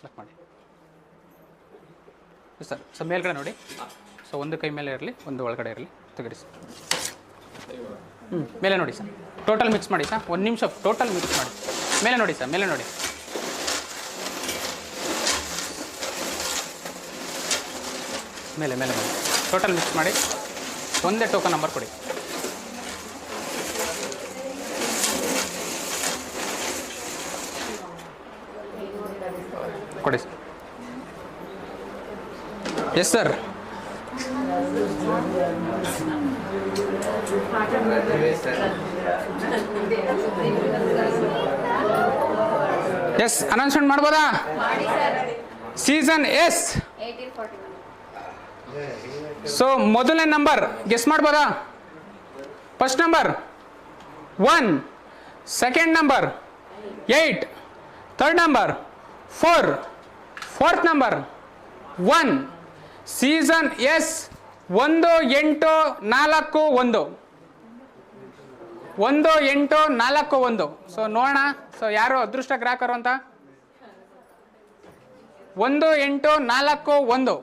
Lock ಮಾಡಿ sir. So ಮೇಲ್ಗಡೆ ನೋಡಿ. ಸೊ ಒಂದು ಕೈ ಮೇಲೆ ಇರಲಿ, ಒಂದು ಒಳಗಡೆ ಇರಲಿ. ತೆಗೀರಿ ಸರ್. ಮೇಲೆ ನೋಡಿ ಸರ್. ಟೋಟಲ್ ಮಿಕ್ಸ್ ಮಾಡಿ ಸರ್. 1 ನಿಮಿಷ ಟೋಟಲ್ ಮಿಕ್ಸ್ ಮಾಡಿ. ಮೇಲೆ ನೋಡಿ ಸರ್, ಮೇಲೆ ನೋಡಿ. ಮೇಲೆ ಮೇಲೆ ಮಾಡಿ. ಟೋಟಲ್ ಮಿಕ್ಸ್ ಮಾಡಿ. ಒಂದೇ ಟೋಕನ್ ನಂಬರ್ ಕೊಡಿ. ಕೊಡಿ sir. Yes sir. Yes announcement ಮಾಡ್ಬೋದಾ? Season yes. ಸೊ ಮೊದಲನೇ ನಂಬರ್ ಗೆಸ್ ಮಾಡ್ಬೋದಾ? First number 1, second number 8, third number 4, fourth number 1. Season yes 1841. 1841. So ನೋಡೋಣ. ಸೊ ಯಾರು ಅದೃಷ್ಟ ಗ್ರಾಹಕರು ಅಂತ. 1841.